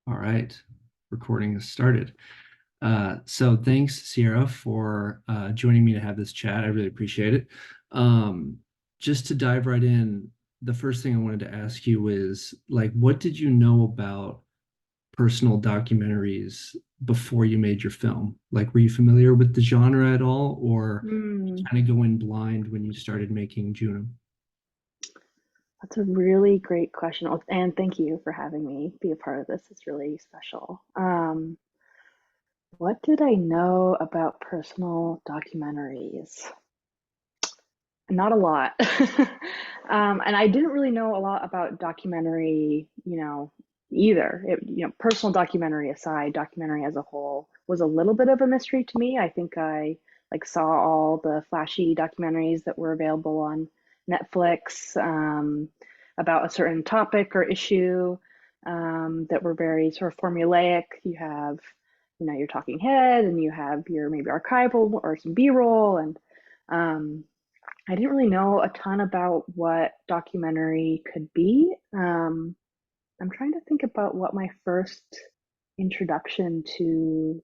All right, recording has started. So thanks, Sierra, for joining me to have this chat. I really appreciate it. Um, just to dive right in, the first thing I wanted to ask you is like, what did you know about personal documentaries before you made your film? Like, were you familiar with the genre at all, or Hmm, kind of go in blind when you started making JOONAM? that's a really great question. Oh, and thank you for having me be a part of this. It's really special. What did I know about personal documentaries? Not a lot. And I didn't really know a lot about documentary, either. Personal documentary aside, documentary as a whole was a little bit of a mystery to me. I think I like saw all the flashy documentaries that were available on Netflix about a certain topic or issue that were very sort of formulaic. You have, your talking head, and you have your maybe archival or some B-roll, and um, I didn't really know a ton about what documentary could be. I'm trying to think about what my first introduction to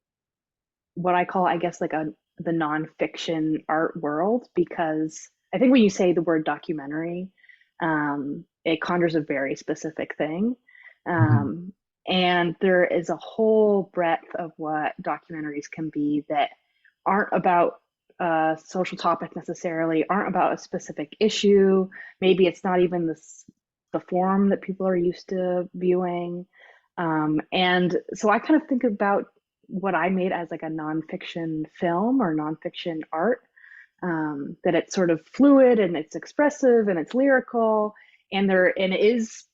what I call, I guess, like the nonfiction art world, because I think when you say the word documentary, it conjures a very specific thing. Mhm. Um, and there is a whole breadth of what documentaries can be that aren't about a social topic necessarily, aren't about a specific issue. Maybe it's not even the form that people are used to viewing. And so I kind of think about what I made as like a nonfiction film or nonfiction art, that it's sort of fluid and it's expressive and it's lyrical, and it is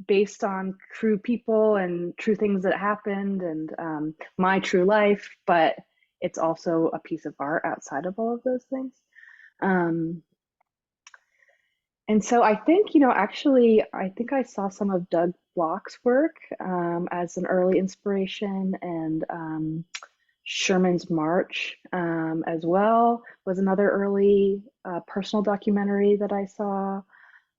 based on true people and true things that happened, and my true life, but it's also a piece of art outside of all of those things. Um, and so I think, actually, I think I saw some of Doug Block's work as an early inspiration, and Sherman's March as well was another early personal documentary that I saw.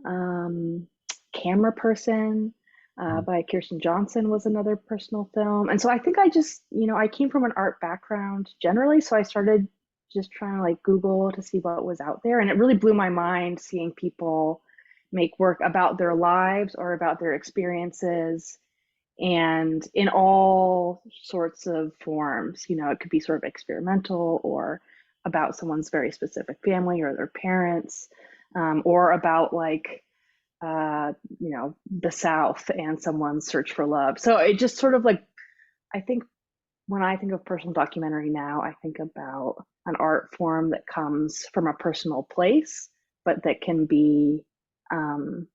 Um, Camera Person by Kirsten Johnson was another personal film. And so I think I just, I came from an art background generally. So I started just trying to like Google to see what was out there. And it really blew my mind seeing people make work about their lives or about their experiences, and in all sorts of forms. It could be sort of experimental or about someone's very specific family or their parents, or about like uh, the South and someone's search for love. So it just sort of like, I think when I think of personal documentary now, I think about an art form that comes from a personal place, but that can be um,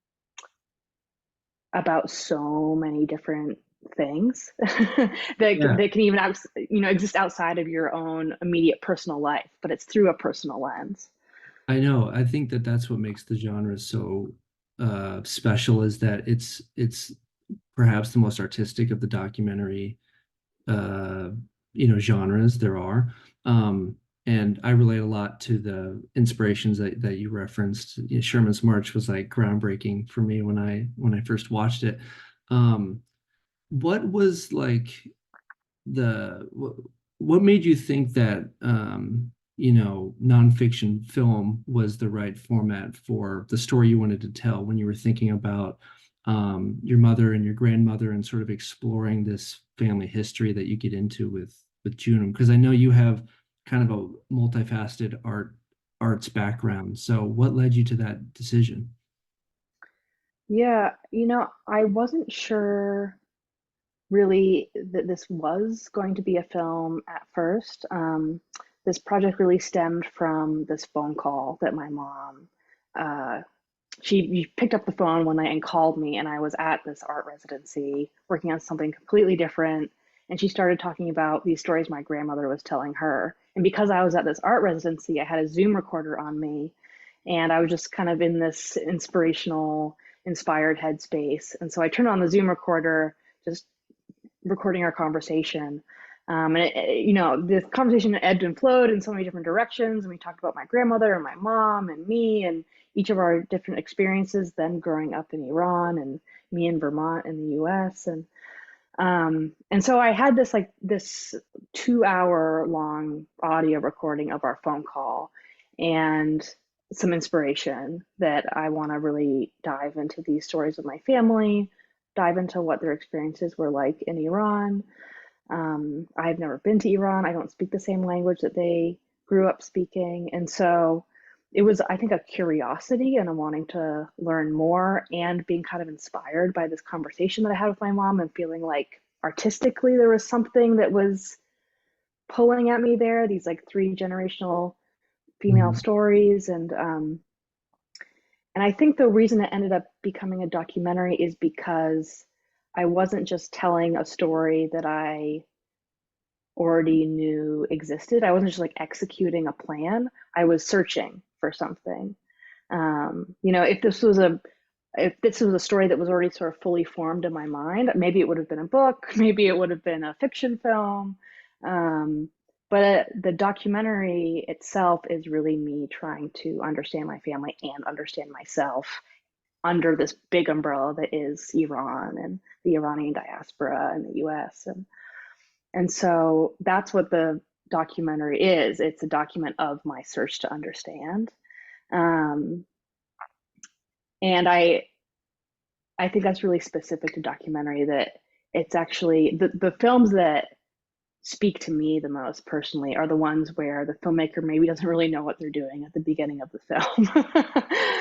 about so many different things that Yeah, that can even exist outside of your own immediate personal life, but it's through a personal lens. I know. I think that that's what makes the genre so special is that it's perhaps the most artistic of the documentary uh, genres there are. Um, and I relate a lot to the inspirations that you referenced. You know, Sherman's March was like groundbreaking for me when I first watched it. Um, what was like what made you think that nonfiction film was the right format for the story you wanted to tell when you were thinking about your mother and your grandmother and sort of exploring this family history that you get into with Junum? Because I know you have kind of a multifaceted arts background. So what led you to that decision? Yeah, I wasn't sure really that this was going to be a film at first. This project really stemmed from this phone call that my mom, uh, she picked up the phone one night and called me, and I was at this art residency working on something completely different. And she started talking about these stories my grandmother was telling her. And because I was at this art residency, I had a Zoom recorder on me, and I was just kind of in this inspired headspace. And so I turned on the Zoom recorder, just recording our conversation. The conversation ebbed and flowed in so many different directions. And we talked about my grandmother and my mom and me and each of our different experiences, then growing up in Iran and me in Vermont in the US. And And so I had this 2 hour long audio recording of our phone call and some inspiration that I want to really dive into these stories of my family, dive into what their experiences were like in Iran. I've never been to Iran. I don't speak the same language that they grew up speaking. And so it was, I think, a curiosity and a wanting to learn more and being kind of inspired by this conversation that I had with my mom and feeling like artistically there was something that was pulling at me there, these like three generational female Mhm. stories. And I think the reason it ended up becoming a documentary is because I wasn't just telling a story that I already knew existed. I wasn't just like executing a plan. I was searching for something. If this was a story that was already sort of fully formed in my mind, maybe it would have been a book, maybe it would have been a fiction film. Um, but the documentary itself is really me trying to understand my family and understand myself under this big umbrella that is Iran and the Iranian diaspora in the US. And so that's what the documentary is. It's a document of my search to understand. Um, and I think that's really specific to documentary that it's actually the films that speak to me the most personally are the ones where the filmmaker maybe doesn't really know what they're doing at the beginning of the film.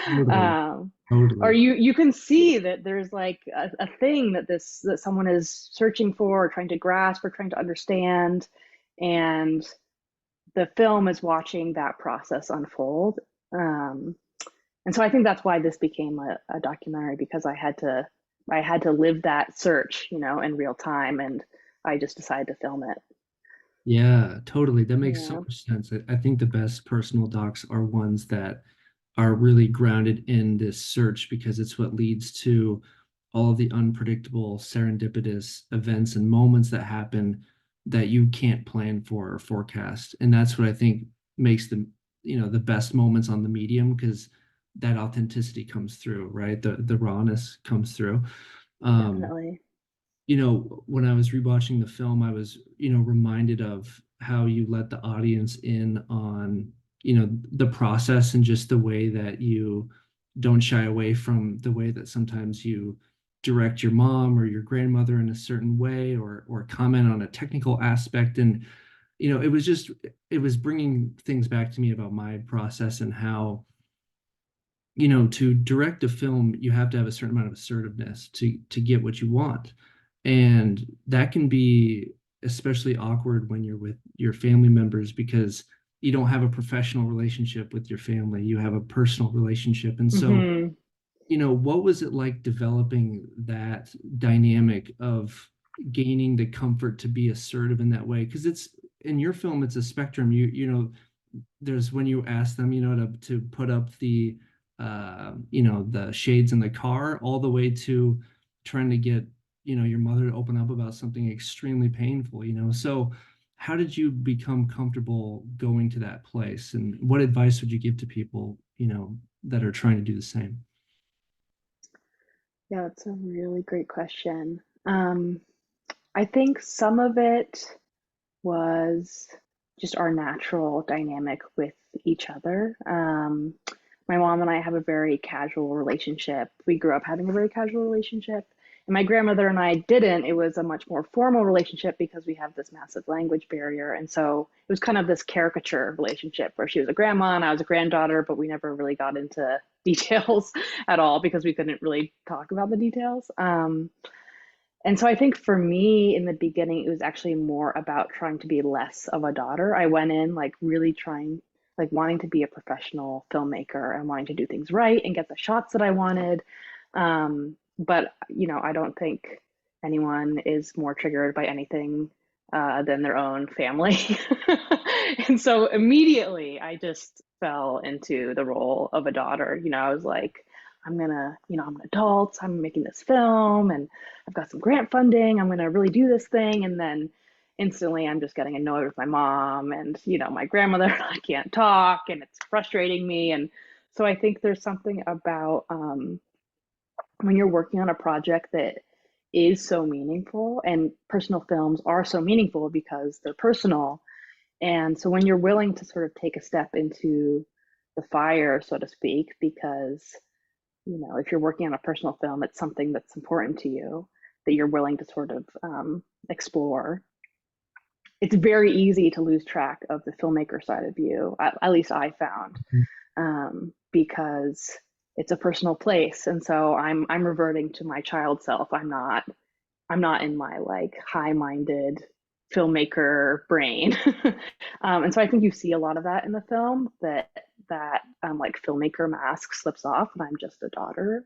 Totally. Or Totally. you can see that there's like a thing that someone is searching for or trying to grasp or trying to understand, and the film is watching that process unfold. Um, and so I think that's why this became a documentary, because I had to live that search, in real time, and I just decided to film it. Yeah, totally. That makes so Yeah, much sense. I think the best personal docs are ones that are really grounded in this search because it's what leads to all of the unpredictable, serendipitous events and moments that happen that you can't plan for or forecast. And that's what I think makes the best moments on the medium because that authenticity comes through, right? The rawness comes through. Um, definitely. when I was rewatching the film, I was, reminded of how you let the audience in on, the process and just the way that you don't shy away from the way that sometimes you direct your mom or your grandmother in a certain way or comment on a technical aspect. And, it was bringing things back to me about my process and how to direct a film, you have to have a certain amount of assertiveness to get what you want. And that can be especially awkward when you're with your family members because you don't have a professional relationship with your family. You have a personal relationship. And so, Hmm. what was it like developing that dynamic of gaining the comfort to be assertive in that way? Because it's in your film, it's a spectrum. There's when you ask them, to put up the shades in the car, all the way to trying to get, your mother to open up about something extremely painful, So how did you become comfortable going to that place? And what advice would you give to people, that are trying to do the same? Yeah, that's a really great question. I think some of it was just our natural dynamic with each other. My mom and I have a very casual relationship. We grew up having a very casual relationship. And my grandmother and I didn't. It was a much more formal relationship because we have this massive language barrier. And so it was kind of this caricature relationship where she was a grandma and I was a granddaughter, but we never really got into details at all because we couldn't really talk about the details. And so I think for me in the beginning, it was actually more about trying to be less of a daughter. I went in like really trying, like wanting to be a professional filmmaker and wanting to do things right and get the shots that I wanted. But, I don't think anyone is more triggered by anything than their own family. And so immediately I just fell into the role of a daughter. I was like, I'm an adult, I'm making this film and I've got some grant funding. I'm going to really do this thing. And then instantly I'm just getting annoyed with my mom and, my grandmother. I can't talk and it's frustrating me. And so I think there's something about when you're working on a project that is so meaningful, and personal films are so meaningful because they're personal. And so when you're willing to sort of take a step into the fire, so to speak, because, if you're working on a personal film, it's something that's important to you that you're willing to sort of explore. It's very easy to lose track of the filmmaker side of you, at least I found, because it's a personal place, and so I'm reverting to my child self. I'm not in my like high-minded filmmaker brain. And so I think you see a lot of that in the film, that like filmmaker mask slips off, and I'm just a daughter.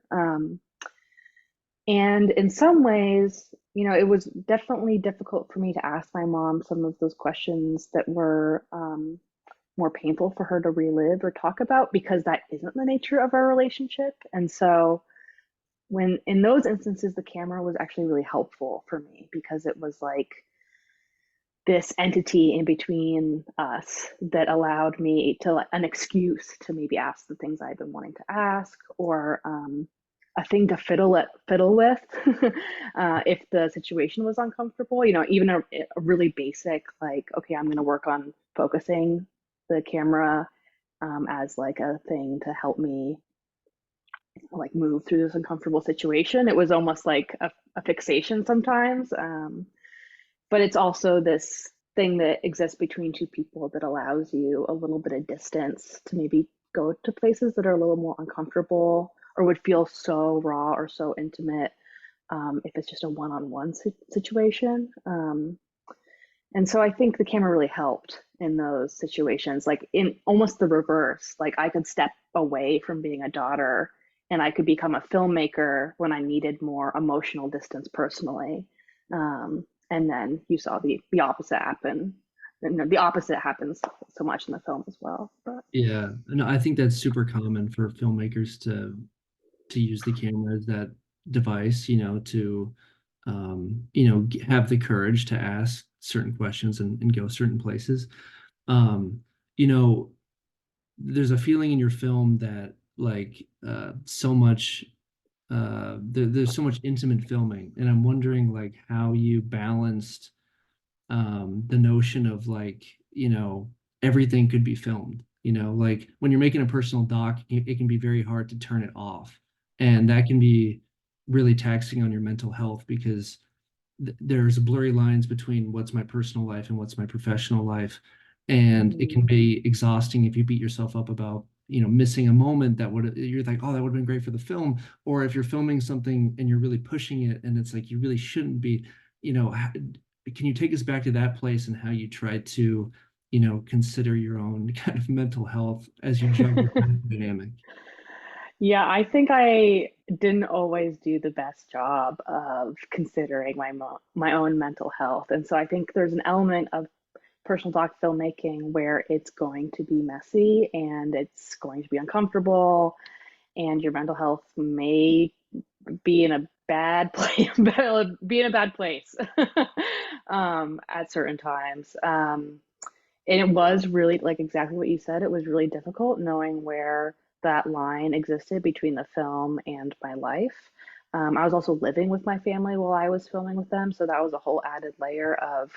And in some ways, it was definitely difficult for me to ask my mom some of those questions that were more painful for her to relive or talk about, because that isn't the nature of our relationship. And so when in those instances, the camera was actually really helpful for me, because it was like this entity in between us that allowed me to an excuse to maybe ask the things I've been wanting to ask, or a thing to fiddle with if the situation was uncomfortable. Even a really basic, like, okay, I'm going to work on focusing the camera as like a thing to help me like move through this uncomfortable situation. It was almost like a fixation sometimes. But it's also this thing that exists between two people that allows you a little bit of distance to maybe go to places that are a little more uncomfortable or would feel so raw or so intimate if it's just a one-on-one situation. And so I think the camera really helped in those situations, like in almost the reverse. Like I could step away from being a daughter and I could become a filmmaker when I needed more emotional distance personally. And then you saw the opposite happen. And the opposite happens so much in the film as well. But Yeah, no, I think that's super common for filmmakers to use the camera as that device, to have the courage to ask certain questions and go certain places. Um, you know, there's a feeling in your film that like so much there's so much intimate filming, and I'm wondering like how you balanced the notion of like everything could be filmed. Like when you're making a personal doc, it can be very hard to turn it off, and that can be really taxing on your mental health, because there's blurry lines between what's my personal life and what's my professional life, and it can mm, be exhausting if you beat yourself up about missing a moment that would you're like, oh, that would have been great for the film, or if you're filming something and you're really pushing it and it's like you really shouldn't be. Can you take us back to that place and how you try to consider your own kind of mental health as you juggle that dynamic? yeah, I think I didn't always do the best job of considering my own mental health. And so I think there's an element of personal doc filmmaking where it's going to be messy and it's going to be uncomfortable, and your mental health may be in a bad place, be in a bad place at certain times. And it was really like exactly what you said. It was really difficult knowing where that line existed between the film and my life. I was also living with my family while I was filming with them, so that was a whole added layer of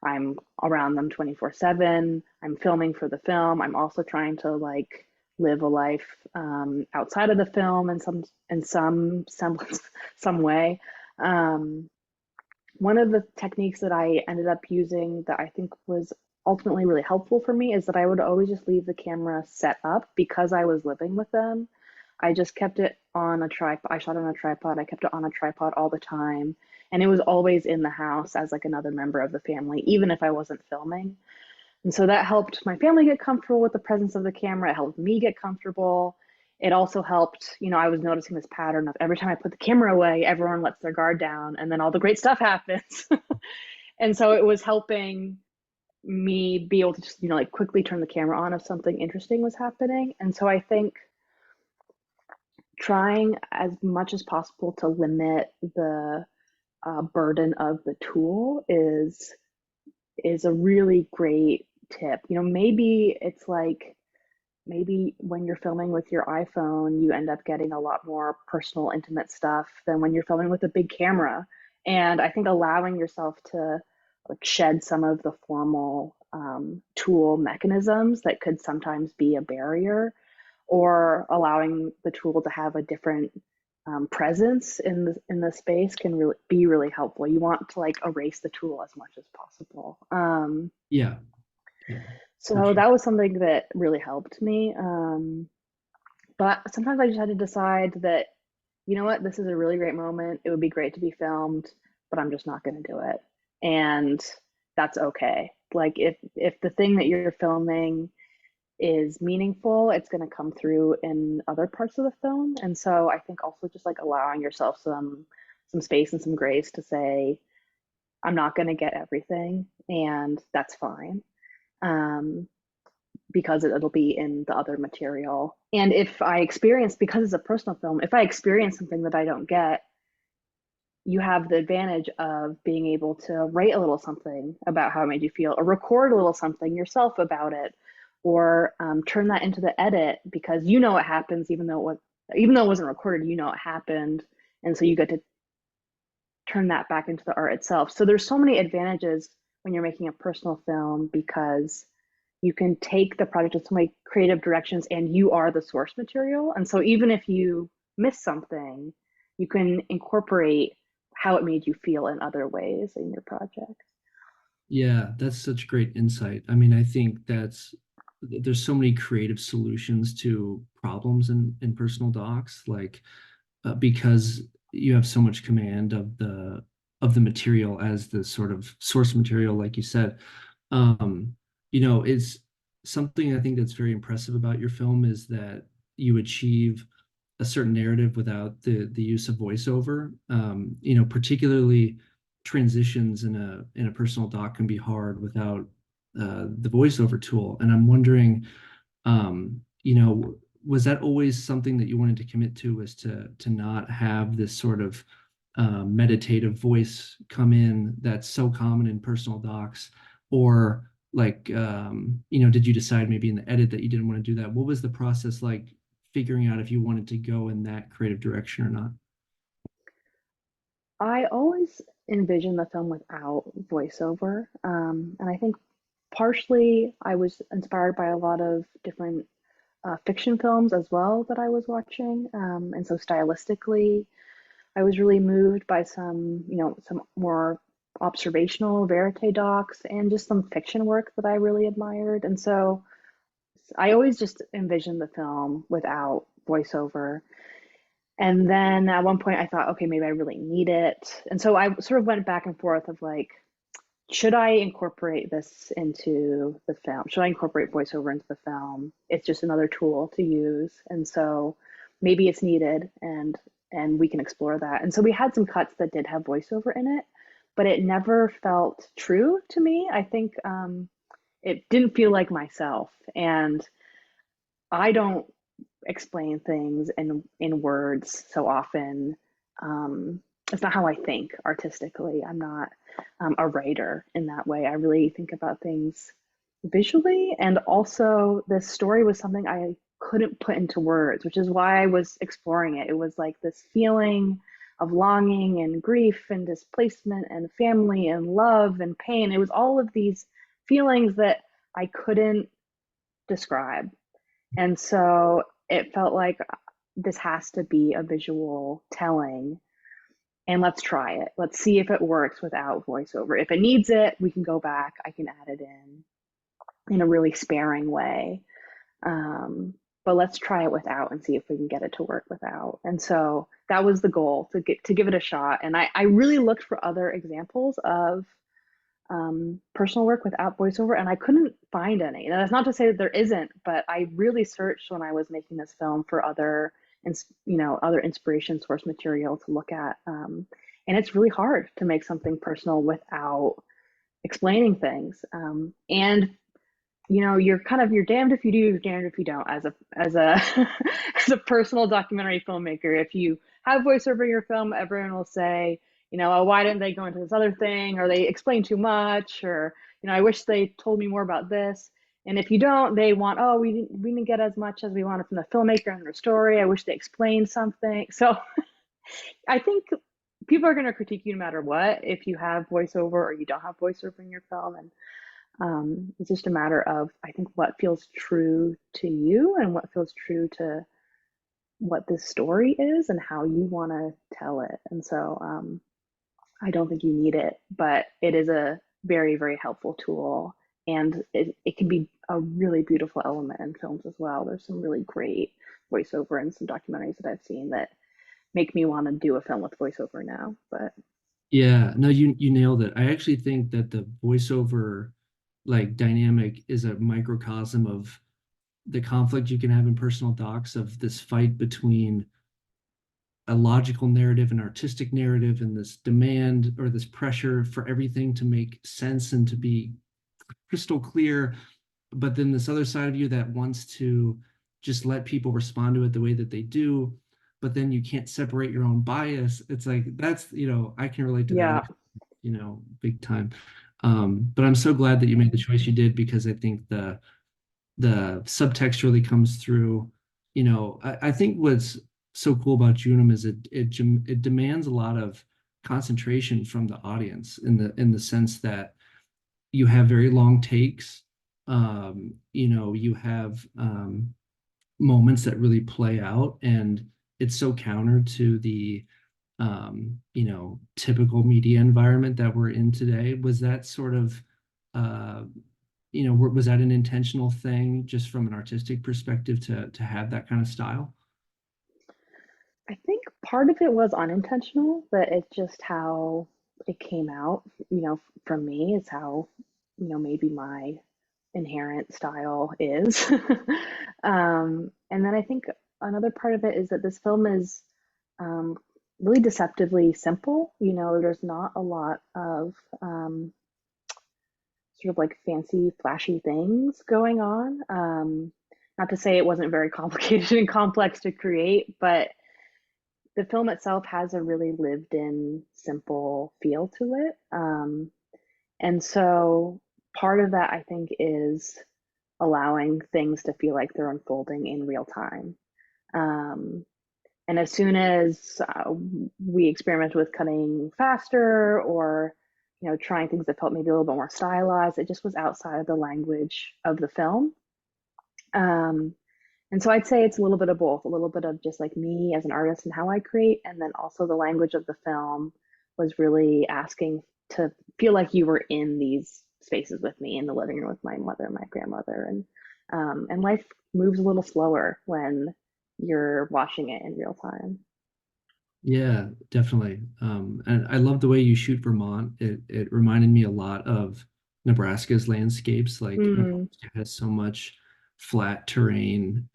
I'm around them 24/7. I'm filming for the film. I'm also trying to like live a life outside of the film in some semblance, some way. Um, One of the techniques that I ended up using that I think was ultimately really helpful for me is that I would always just leave the camera set up because I was living with them. I just kept it on a tripod. I shot on a tripod. I kept it on a tripod all the time. And it was always in the house as like another member of the family, even if I wasn't filming. And so that helped my family get comfortable with the presence of the camera. It helped me get comfortable. It also helped, I was noticing this pattern of every time I put the camera away, everyone lets their guard down and then all the great stuff happens. And so it was helping me be able to just, like quickly turn the camera on if something interesting was happening. And so I think trying as much as possible to limit the burden of the tool is a really great tip. Maybe it's like maybe when you're filming with your iPhone, you end up getting a lot more personal, intimate stuff than when you're filming with a big camera. And I think allowing yourself to like shed some of the formal tool mechanisms that could sometimes be a barrier, or allowing the tool to have a different presence in the space can really be really helpful. You want to like erase the tool as much as possible. Yeah, yeah, for So sure. that was something that really helped me. But sometimes I just had to decide that, you know what, this is a really great moment. It would be great to be filmed, but I'm just not going to do it. And that's okay. Like if the thing that you're filming is meaningful, it's going to come through in other parts of the film. And so I think also just like allowing yourself some space and some grace to say, I'm not going to get everything, and that's fine. Um, because it'll be in the other material. And if I experience, because it's a personal film, if I experience something that I don't get, you have the advantage of being able to write a little something about how it made you feel, or record a little something yourself about it, or turn that into the edit because you know it happens, even though it wasn't recorded, you know it happened, and so you get to turn that back into the art itself. So there's so many advantages when you're making a personal film because you can take the project in so many creative directions and you are the source material. And so even if you miss something, you can incorporate how it made you feel in other ways in your project. Yeah, that's such great insight. I mean, I think there's so many creative solutions to problems in personal docs, like because you have so much command of the material as the sort of source material, like you said. Um, it's something I think that's very impressive about your film is that you achieve a certain narrative without the use of voiceover. Particularly transitions in a personal doc can be hard without the voiceover tool. And I'm wondering, was that always something that you wanted to commit to, was to not have this sort of meditative voice come in that's so common in personal docs? Or like, did you decide maybe in the edit that you didn't want to do that? What was the process like figuring out if you wanted to go in that creative direction or not? I always envisioned the film without voiceover. And I think partially I was inspired by a lot of different fiction films as well that I was watching. And so stylistically, I was really moved by some more observational verite docs and just some fiction work that I really admired. And so I always just envisioned the film without voiceover. And then at one point I thought, okay, maybe I really need it. And so I sort of went back and forth of like, should I incorporate this into the film? Should I incorporate voiceover into the film? It's just another tool to use. And so maybe it's needed, and we can explore that. And so we had some cuts that did have voiceover in it, but it never felt true to me. I think it didn't feel like myself. And I don't explain things in words so often. It's not how I think artistically. I'm not a writer in that way. I really think about things visually, and also this story was something I couldn't put into words, which is why I was exploring it. It was like this feeling of longing and grief and displacement and family and love and pain. It was all of these feelings that I couldn't describe, and so it felt like this has to be a visual telling, and let's try it. Let's see if it works without voiceover. If it needs it, we can go back. I can add it in a really sparing way. Um, but let's try it without and see if we can get it to work without. And so that was the goal, to give it a shot. And I really looked for other examples of personal work without voiceover, and I couldn't find any. And that's not to say that there isn't, but I really searched when I was making this film for other inspiration source material to look at. And it's really hard to make something personal without explaining things. And you're damned if you do, you're damned if you don't, as a as a personal documentary filmmaker. If you have voiceover in your film, everyone will say, oh, why didn't they go into this other thing, or they explain too much, or I wish they told me more about this. And if you don't, they want, oh, we didn't get as much as we wanted from the filmmaker and their story. I wish they explained something. So I think people are going to critique you no matter what if you have voiceover or you don't have voiceover in your film. And it's just a matter of, I think, what feels true to you and what feels true to what this story is and how you want to tell it. And so I don't think you need it, but it is a very, very helpful tool. And it can be a really beautiful element in films as well. There's some really great voiceover and some documentaries that I've seen that make me want to do a film with voiceover now. But Yeah, no, you nailed it. I actually think that the voiceover like dynamic is a microcosm of the conflict you can have in personal docs of this fight between a logical narrative, an artistic narrative, and this demand or this pressure for everything to make sense and to be crystal clear. But then this other side of you that wants to just let people respond to it the way that they do, but then you can't separate your own bias. It's like that's, I can relate to that, yeah, big time. But I'm so glad that you made the choice you did because I think the subtext really comes through. I think what's so cool about JOONAM is it demands a lot of concentration from the audience in the sense that you have very long takes. You have moments that really play out, and it's so counter to the typical media environment that we're in today. Was that sort of uh, was that an intentional thing just from an artistic perspective to have that kind of style? I think part of it was unintentional, but it's just how it came out, from me. It's how, maybe my inherent style is. And then I think another part of it is that this film is um, really deceptively simple. There's not a lot of sort of like fancy, flashy things going on. Not to say it wasn't very complicated and complex to create, but the film itself has a really lived in, simple feel to it. And so part of that, I think, is allowing things to feel like they're unfolding in real time. Um, and as soon as we experimented with cutting faster or trying things that felt maybe a little bit more stylized, it just was outside of the language of the film. Um, and so I'd say it's a little bit of both, a little bit of just like me as an artist and how I create, and then also the language of the film was really asking to feel like you were in these spaces with me in the living room with my mother, my grandmother, and life moves a little slower when you're watching it in real time. Yeah, definitely. And I love the way you shoot Vermont. It reminded me a lot of Nebraska's landscapes. Like Mm, Nebraska has so much flat terrain,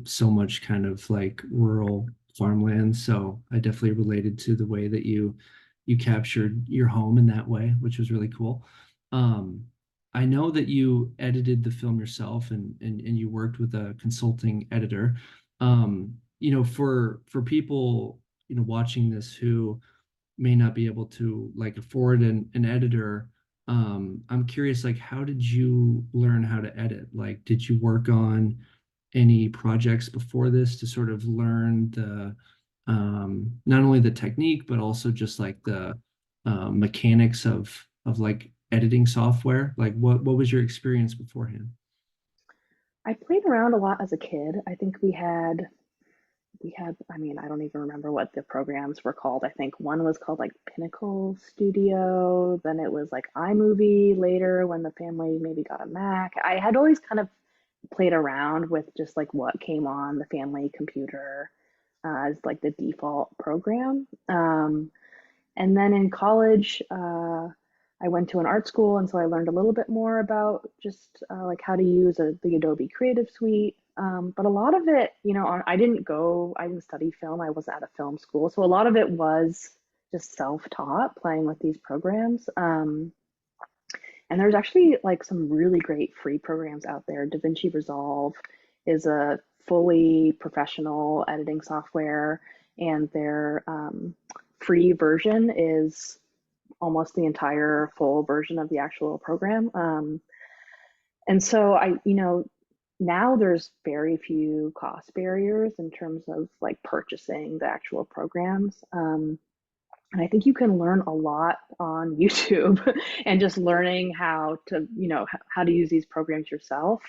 so much kind of like rural farmland. So I definitely related to the way that you captured your home in that way, which was really cool. Um, I know that you edited the film yourself and you worked with a consulting editor. For people watching this who may not be able to like afford an editor. I'm curious, like, how did you learn how to edit? Like, did you work on any projects before this to sort of learn the not only the technique but also just like the mechanics of like editing software? Like, what was your experience beforehand? I played around a lot as a kid. I think we had, I mean, I don't even remember what the programs were called. I think one was called like Pinnacle Studio, then it was like iMovie later when the family maybe got a Mac. I had always kind of played around with just like what came on the family computer as like the default program. And then in college, I went to an art school, and so I learned a little bit more about just like how to use the Adobe Creative Suite. But a lot of it, I didn't study film. I was at a film school, so a lot of it was just self-taught, playing with these programs. And there's actually like some really great free programs out there. DaVinci Resolve is a fully professional editing software, and their free version is almost the entire full version of the actual program. And so now there's very few cost barriers in terms of like purchasing the actual programs. And I think you can learn a lot on YouTube and just learning how to, how to use these programs yourself.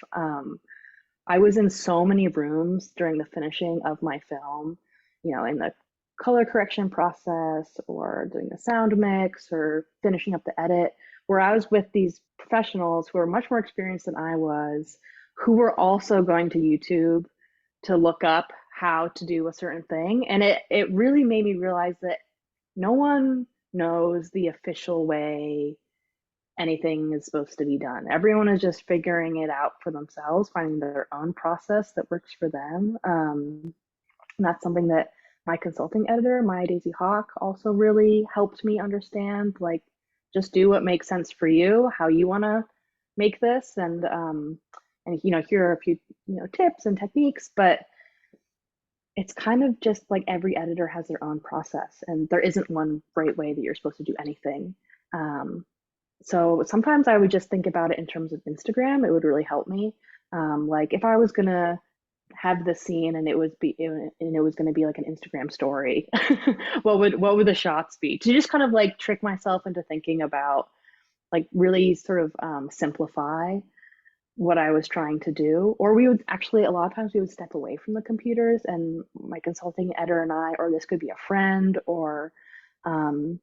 I was in so many rooms during the finishing of my film, in the color correction process or doing the sound mix or finishing up the edit, where I was with these professionals who are much more experienced than I was, who were also going to YouTube to look up how to do a certain thing. And it really made me realize that no one knows the official way anything is supposed to be done. Everyone is just figuring it out for themselves, finding their own process that works for them. And that's something that my consulting editor, Maya Daisy Hawk, also really helped me understand. Like, just do what makes sense for you, how you want to make this, and here are a few tips and techniques, but it's kind of just like every editor has their own process, and there isn't one right way that you're supposed to do anything. Um, so sometimes I would just think about it in terms of Instagram. It would really help me. Like if I was gonna have the scene and it was gonna be like an Instagram story, what would the shots be? To just kind of like trick myself into thinking about like really sort of simplify what I was trying to do. Or we would actually, a lot of times we would step away from the computers and my consulting editor and I, or this could be a friend or um,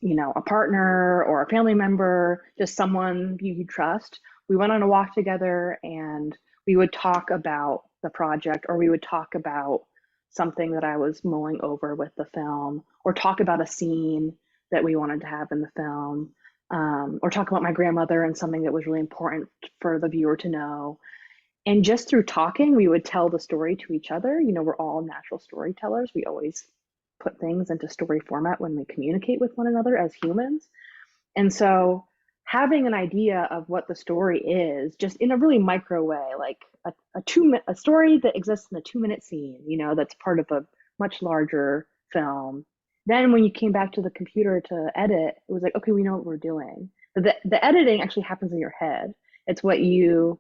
a partner or a family member, just someone you trust. We went on a walk together and we would talk about the project, or we would talk about something that I was mulling over with the film, or talk about a scene that we wanted to have in the film, or talk about my grandmother and something that was really important for the viewer to know. And just through talking, we would tell the story to each other. We're all natural storytellers. We always put things into story format when we communicate with one another as humans. And so having an idea of what the story is, just in a really micro way, like a story that exists in a 2 minute scene, that's part of a much larger film. Then when you came back to the computer to edit, it was like, okay, we know what we're doing. But the editing actually happens in your head. It's what you're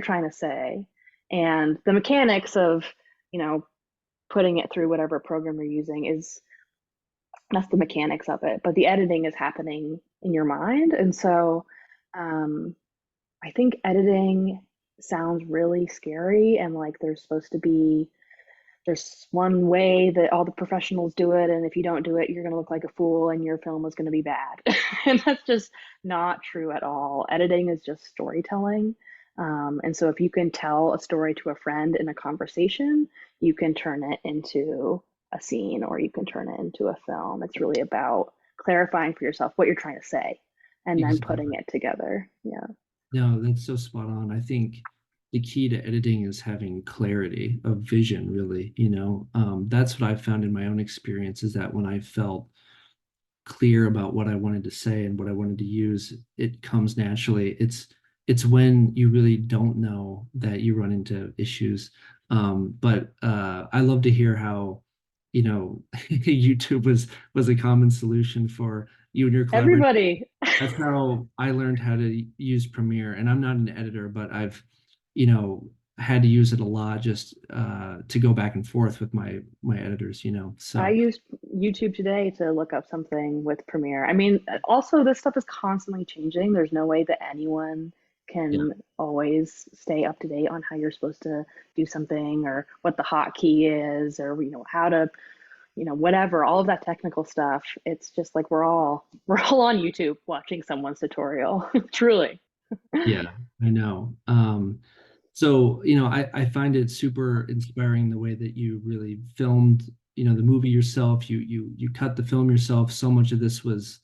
trying to say. And the mechanics of, you know, putting it through whatever program you're using is that's the mechanics of it, but the editing is happening in your mind. And so um, I think editing sounds really scary, and like there's one way that all the professionals do it, and if you don't do it, you're going to look like a fool and your film is going to be bad. And that's just not true at all. Editing is just storytelling. And so if you can tell a story to a friend in a conversation, you can turn it into a scene or you can turn it into a film. It's really about clarifying for yourself what you're trying to say and then putting Exactly. it together. Yeah. No, that's so spot on. I think the key to editing is having clarity of vision, really. That's what I've found in my own experience is that when I felt clear about what I wanted to say and what I wanted to use, it comes naturally. It's when you really don't know that you run into issues. But I love to hear how, YouTube was a common solution for you and your collaborator. Everybody. That's how I learned how to use Premiere. And I'm not an editor, but I've, you know, had to use it a lot just to go back and forth with my editors. I So used YouTube today to look up something with Premiere. I mean, also this stuff is constantly changing. There's no way that anyone yeah. can always stay up to date on how you're supposed to do something or what the hotkey is or how to, whatever, all of that technical stuff. It's just like we're all on YouTube watching someone's tutorial. Truly. Yeah, I know. So, I find it super inspiring the way that you really filmed, the movie yourself. You cut the film yourself. So much of this was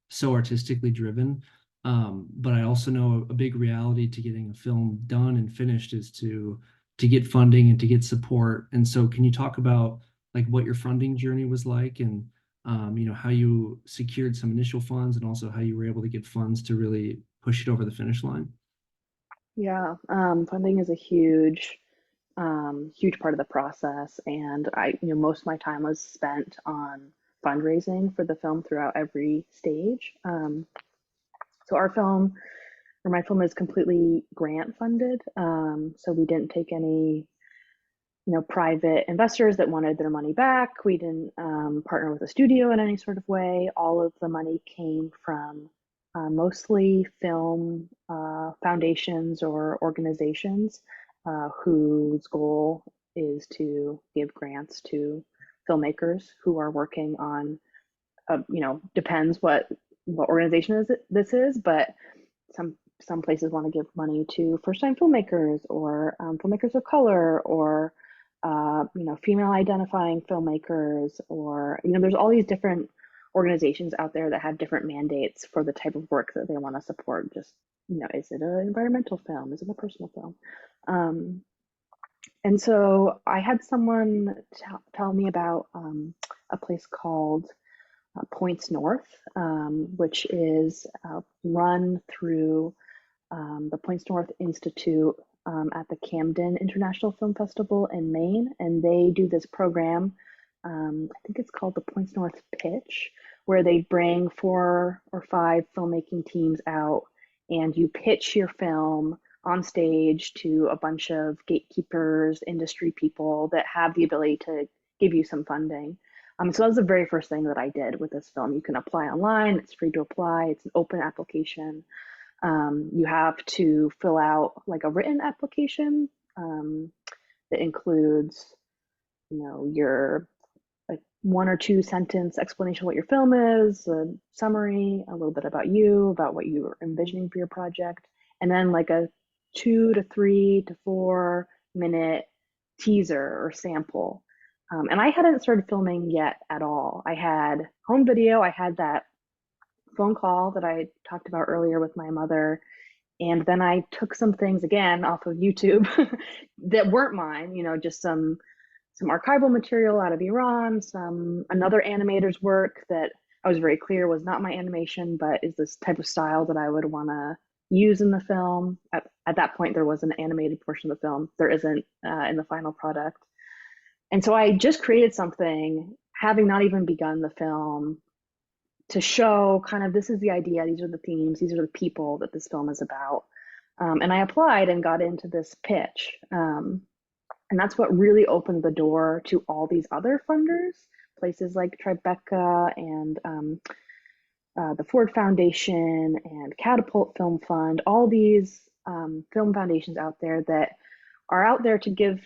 so artistically driven. But I also know a big reality to getting a film done and finished is to get funding and to get support. And so can you talk about like what your funding journey was like and how you secured some initial funds and also how you were able to get funds to really push it over the finish line? Yeah, funding is a huge part of the process. And most of my time was spent on fundraising for the film throughout every stage. So our film or my film is completely grant funded. So we didn't take any, private investors that wanted their money back. We didn't partner with a studio in any sort of way. All of the money came from mostly film foundations or organizations whose goal is to give grants to filmmakers who are working on, depends what organization this is, but some places want to give money to first-time filmmakers or filmmakers of color or female identifying filmmakers, or there's all these different organizations out there that have different mandates for the type of work that they want to support. Just is it an environmental film? Is it a personal film? And so I had someone tell me about a place called Points North, which is run through the Points North Institute at the Camden International Film Festival in Maine. And they do this program, I think it's called the Points North Pitch, where they bring 4 or 5 filmmaking teams out and you pitch your film on stage to a bunch of gatekeepers, industry people that have the ability to give you some funding. So that was the very first thing that I did with this film. You can apply online, it's free to apply, it's an open application. You have to fill out like a written application that includes, your like 1 or 2 sentence explanation of what your film is, a summary, a little bit about you, about what you were envisioning for your project, and then like a 2 to 3 to 4 minute teaser or sample. And I hadn't started filming yet at all. I had home video. I had that phone call that I talked about earlier with my mother. And then I took some things again off of YouTube that weren't mine, just some archival material out of Iran, some another animator's work that I was very clear was not my animation, but is this type of style that I would want to use in the film. At that point, there was an animated portion of the film. There isn't in the final product. And so I just created something, having not even begun the film, to show kind of this is the idea, these are the themes, these are the people that this film is about. And I applied and got into this pitch. And that's what really opened the door to all these other funders, places like Tribeca and the Ford Foundation and Catapult Film Fund, all these film foundations out there that are out there to give,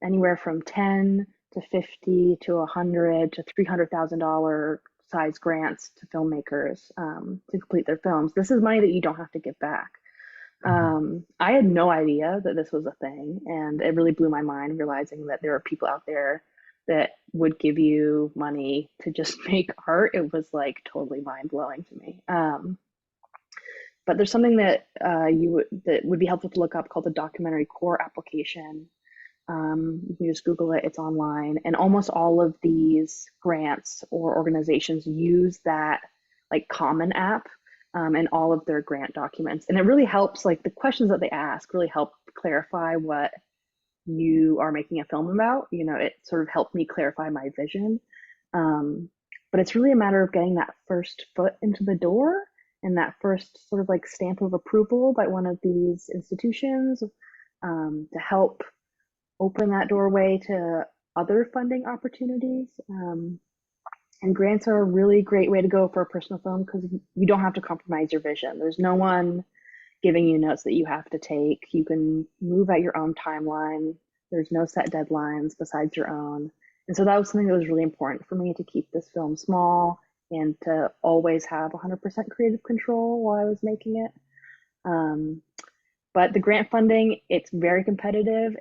anywhere from 10 to 50 to 100 to $300,000 size grants to filmmakers to complete their films. This is money that you don't have to give back. I had no idea that this was a thing, and it really blew my mind realizing that there are people out there that would give you money to just make art. It was like totally mind blowing to me. But there's something that that would be helpful to look up called the documentary core application. You can just Google it, it's online. And almost all of these grants or organizations use that like common app in all of their grant documents. And it really helps, like the questions that they ask really help clarify what you are making a film about. It sort of helped me clarify my vision. But it's really a matter of getting that first foot into the door and that first sort of like stamp of approval by one of these institutions to help open that doorway to other funding opportunities. And grants are a really great way to go for a personal film because you don't have to compromise your vision. There's no one giving you notes that you have to take. You can move at your own timeline. There's no set deadlines besides your own. And so that was something that was really important for me, to keep this film small and to always have 100% creative control while I was making it. But the grant funding, it's very competitive.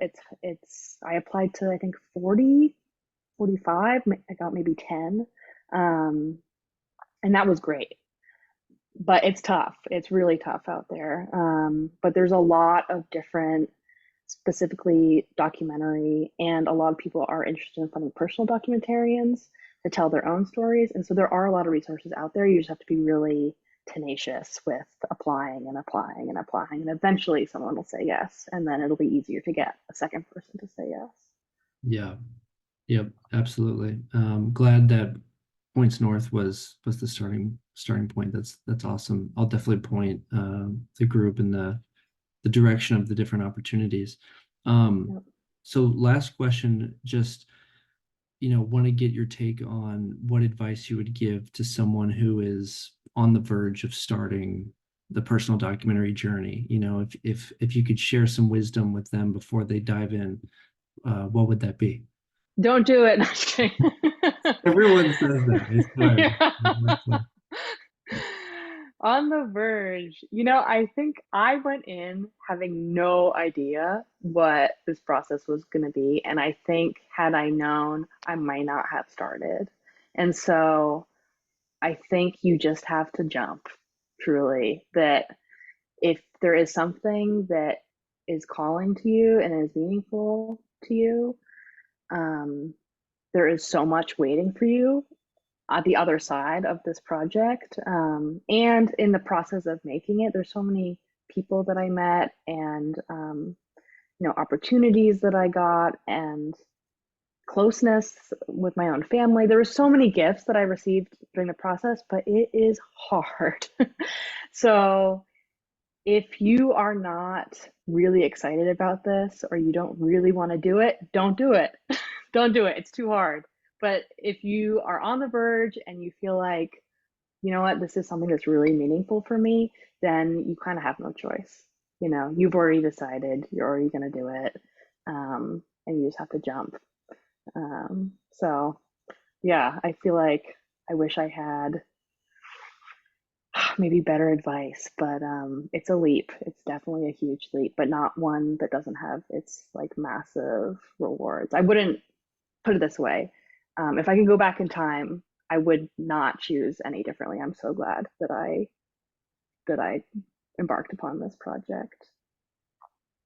I applied to, I think, 40, 45. I got maybe 10. And that was great. But it's tough. It's really tough out there. But there's a lot of different, specifically documentary, and a lot of people are interested in funding personal documentarians to tell their own stories. And so there are a lot of resources out there. You just have to be really tenacious with applying and applying and applying. And eventually someone will say yes. And then it'll be easier to get a second person to say yes. Yeah. Yep. Absolutely. Glad that points north was the starting point. That's awesome. I'll definitely point the group in the direction of the different opportunities. Um, Yep. so last question, just want to get your take on what advice you would give to someone who is on the verge of starting the personal documentary journey. If you could share some wisdom with them before they dive in, what would that be? Don't do it. No, just kidding. Everyone says that. I swear. Yeah. On the verge, I think I went in having no idea what this process was going to be. And I think had I known, I might not have started. And so I think you just have to jump, truly, that if there is something that is calling to you and is meaningful to you, um, there is so much waiting for you at the other side of this project. And in the process of making it, there's so many people that I met and, opportunities that I got and closeness with my own family. There were so many gifts that I received during the process, but it is hard. So if you are not really excited about this or you don't really want to do it, don't do it. Don't do it. It's too hard. But if you are on the verge and you feel like, you know what, this is something that's really meaningful for me, then you kind of have no choice. You've already decided you're already going to do it. And you just have to jump. So, yeah, I feel like I wish I had maybe better advice, but it's a leap. It's definitely a huge leap, but not one that doesn't have its like massive rewards. I wouldn't put it this way. If I could go back in time, I would not choose any differently. I'm so glad that I embarked upon this project.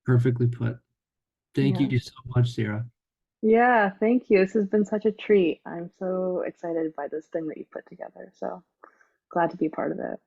Perfectly put. Thank Yeah. you so much, Sarah. Yeah, thank you. This has been such a treat. I'm so excited by this thing that you put together. So glad to be part of it.